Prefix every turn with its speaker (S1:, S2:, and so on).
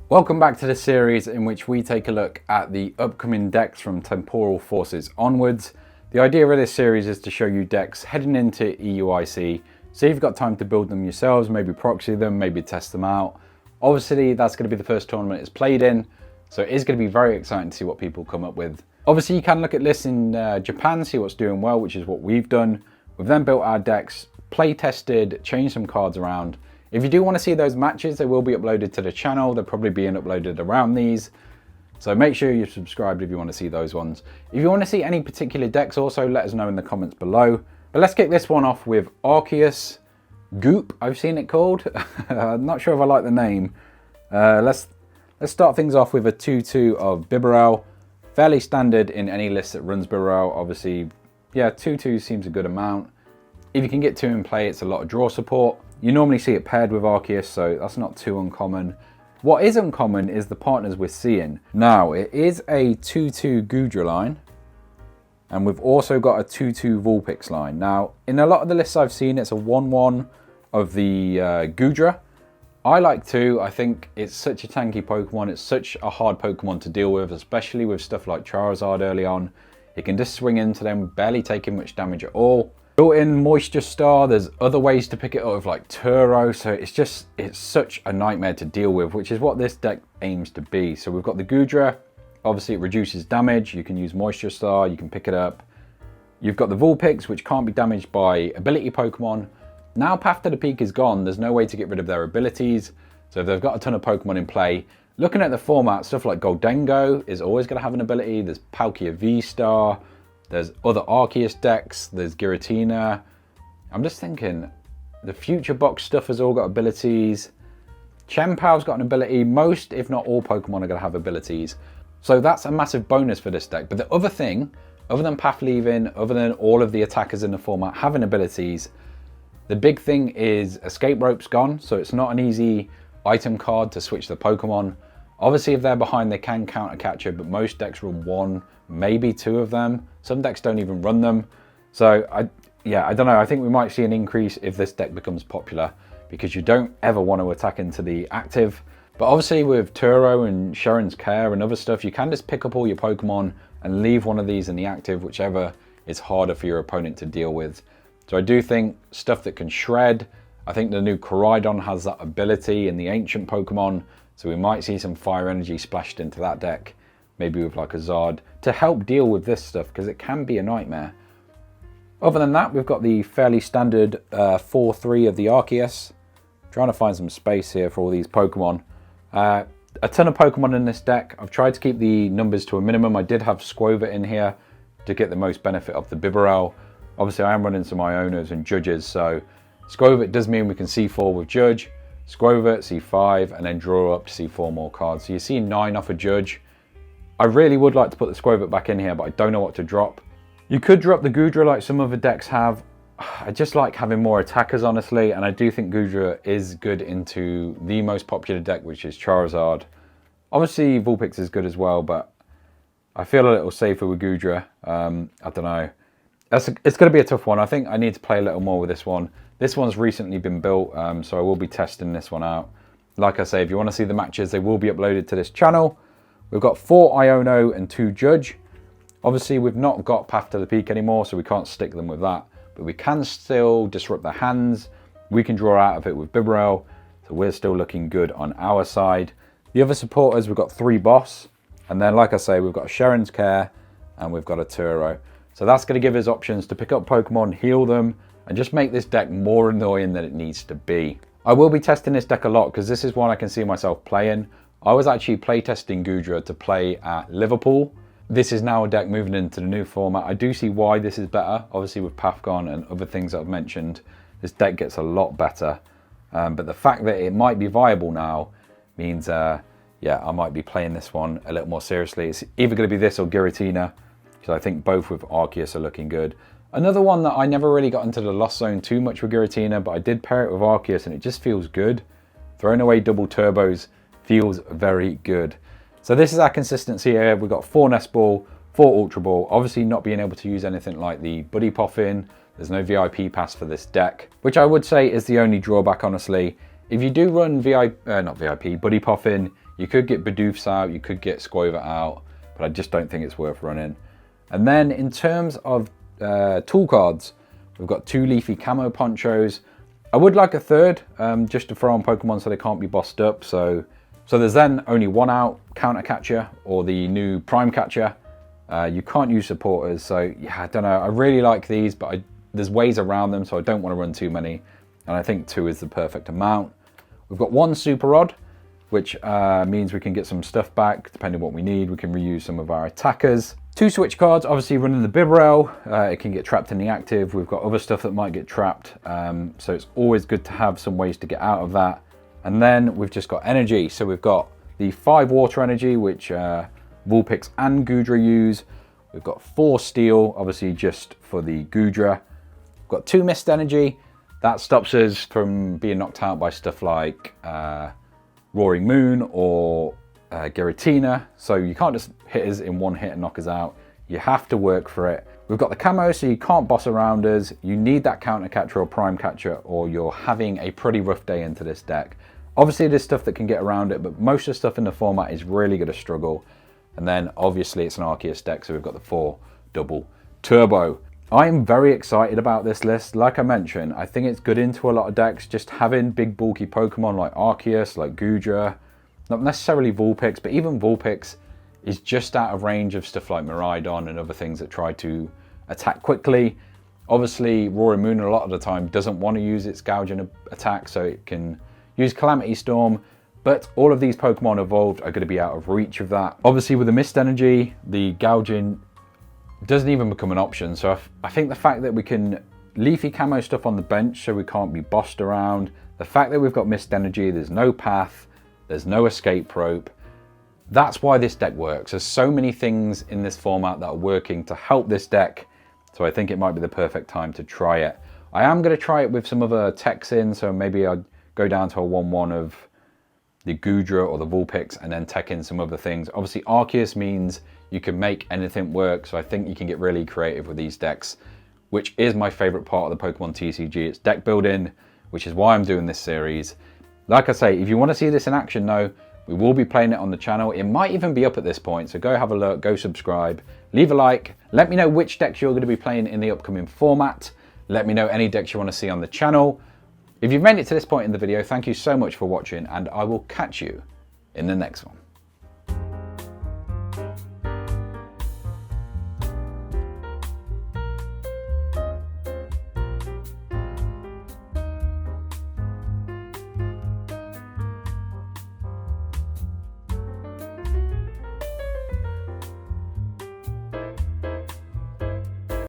S1: Welcome back to the series in which we take a look at the upcoming decks from Temporal Forces onwards. The idea of this series is to show you decks heading into EUIC, so you've got time to build them yourselves, maybe proxy them, maybe test them out. Obviously that's going to be the first tournament it's played in, so it is going to be very exciting to see what people come up with. Obviously you can look at lists in Japan, see what's doing well, which is what we've done. We've then built our decks, play tested, changed some cards around. If you do want to see those matches, they will be uploaded to the channel. They're probably being uploaded around these. So make sure you're subscribed if you want to see those ones. If you want to see any particular decks also, let us know in the comments below. But let's kick this one off with Arceus Goop, I've seen it called. I'm not sure if I like the name. Let's start things off with a 2-2 of Bibarel. Fairly standard in any list that runs Bibarel. Obviously, yeah, 2-2 seems a good amount. If you can get 2 in play, it's a lot of draw support. You normally see it paired with Arceus, so that's not too uncommon. What is uncommon is the partners we're seeing. Now, it is a 2-2 Goodra line, and we've also got a 2-2 Vulpix line. Now, in a lot of the lists I've seen, it's a 1-1 of the Goodra. I like 2. I think it's such a tanky Pokemon. It's such a hard Pokemon to deal with, especially with stuff like Charizard early on. You can just swing into them, barely taking much damage at all. Built-in Moisture Star, there's other ways to pick it up with like Turo, so it's such a nightmare to deal with, which is what this deck aims to be. So we've got the Goodra, obviously it reduces damage, you can use Moisture Star, you can pick it up. You've got the Vulpix, which can't be damaged by ability Pokemon. Now Path to the Peak is gone, there's no way to get rid of their abilities, so if they've got a ton of Pokemon in play, looking at the format, stuff like Goldengo is always going to have an ability, there's Palkia VStar, there's other Arceus decks, there's Giratina. I'm just thinking, the Future Box stuff has all got abilities. Chien-Pao's got an ability. Most, if not all, Pokemon are going to have abilities. So that's a massive bonus for this deck. But the other thing, other than Path Leaving, other than all of the attackers in the format having abilities, the big thing is Escape Rope's gone, so it's not an easy item card to switch the Pokemon. Obviously, if they're behind, they can counter catch it, but most decks run 1, maybe 2 of them. Some decks don't even run them. So, I don't know. I think we might see an increase if this deck becomes popular, because you don't ever want to attack into the active. But obviously, with Turo and Sharon's Care and other stuff, you can just pick up all your Pokemon and leave one of these in the active, whichever is harder for your opponent to deal with. So I do think stuff that can shred. I think the new Koraidon has that ability in the ancient Pokemon. So we might see some fire energy splashed into that deck, maybe with like a Zard, to help deal with this stuff, because it can be a nightmare. Other than that, we've got the fairly standard 4-3 of the Arceus. Trying to find some space here for all these Pokemon. A ton of Pokemon in this deck. I've tried to keep the numbers to a minimum. I did have Squovit in here to get the most benefit of the Bibarel. Obviously, I am running some Ionos and Judges, so Squovit does mean we can C4 with Judge. Squovit, C5, and then draw up to see 4 more cards. So you see 9 off a Judge. I really would like to put the Squovit back in here, but I don't know what to drop. You could drop the Goodra like some other decks have. I just like having more attackers, honestly, and I do think Goodra is good into the most popular deck, which is Charizard. Obviously, Vulpix is good as well, but I feel a little safer with Goodra. I don't know. It's going to be a tough one. I think I need to play a little more with this one. This one's recently been built, so I will be testing this one out. Like I say, if you want to see the matches, they will be uploaded to this channel. We've got 4 Iono and 2 Judge. Obviously, we've not got Path to the Peak anymore, so we can't stick them with that. But we can still disrupt their hands. We can draw out of it with Bibarel, so we're still looking good on our side. The other supporters, we've got 3 Boss. And then, like I say, we've got a Sharon's Care and we've got a Turo. So that's going to give us options to pick up Pokemon, heal them, and just make this deck more annoying than it needs to be. I will be testing this deck a lot because this is one I can see myself playing. I was actually playtesting Goodra to play at Liverpool. This is now a deck moving into the new format. I do see why this is better. Obviously with Pathgon and other things that I've mentioned, this deck gets a lot better. But the fact that it might be viable now means, yeah, I might be playing this one a little more seriously. It's either going to be this or Giratina, because I think both with Arceus are looking good. Another one that I never really got into the Lost Zone too much with Giratina, but I did pair it with Arceus and it just feels good. Throwing away double turbos feels very good. So this is our consistency here. We've got 4 Nest Ball, 4 Ultra Ball. Obviously not being able to use anything like the Buddy Poffin. There's no VIP pass for this deck, which I would say is the only drawback, honestly. If you do run not VIP, Buddy Poffin, you could get Bidoofs out, you could get Squover out, but I just don't think it's worth running. And then in terms of tool cards, we've got 2 Leafy Camo Ponchos. I would like a third, just to throw on Pokemon so they can't be bossed up. So there's then only 1 out, Counter Catcher or the new Prime Catcher. You can't use supporters, so yeah, I don't know. I really like these, but there's ways around them, so I don't want to run too many. And I think 2 is the perfect amount. We've got 1 Super Rod, which means we can get some stuff back depending on what we need. We can reuse some of our attackers. 2 switch cards, obviously running the Bibarel, it can get trapped in the active. We've got other stuff that might get trapped, so it's always good to have some ways to get out of that. And then we've just got energy, so we've got the 5 water energy, which Vulpix and Goodra use. We've got 4 steel, obviously just for the Goodra. We've got 2 mist energy, that stops us from being knocked out by stuff like Roaring Moon or Giratina, so you can't just hit us in 1 hit and knock us out. You have to work for it. We've got the camo, so you can't boss around us. You need that Counter Catcher or Prime Catcher, or you're having a pretty rough day into this deck. Obviously there's stuff that can get around it, but most of the stuff in the format is really going to struggle. And then obviously it's an Arceus deck, so we've got the 4 double turbo. I am very excited about this list. Like I mentioned, I think it's good into a lot of decks. Just having big bulky Pokemon like Arceus, like Goodra, not necessarily Vulpix, but even Vulpix is just out of range of stuff like Miraidon and other things that try to attack quickly. Obviously, Roaring Moon a lot of the time doesn't want to use its gouging attack, so it can use Calamity Storm, but all of these Pokemon evolved are going to be out of reach of that. Obviously, with the Mist Energy, the gouging doesn't even become an option, so I think the fact that we can Leafy Camo stuff on the bench so we can't be bossed around, the fact that we've got Mist Energy, there's no path, there's no escape rope. That's why this deck works. There's so many things in this format that are working to help this deck. So I think it might be the perfect time to try it. I am going to try it with some other techs in. So maybe I'd go down to a 1-1 of the Goodra or the Vulpix and then tech in some other things. Obviously Arceus means you can make anything work. So I think you can get really creative with these decks, which is my favorite part of the Pokemon TCG. It's deck building, which is why I'm doing this series. Like I say, if you want to see this in action though, we will be playing it on the channel. It might even be up at this point, so go have a look, go subscribe, leave a like, let me know which decks you're going to be playing in the upcoming format. Let me know any decks you want to see on the channel. If you've made it to this point in the video, thank you so much for watching, and I will catch you in the next one.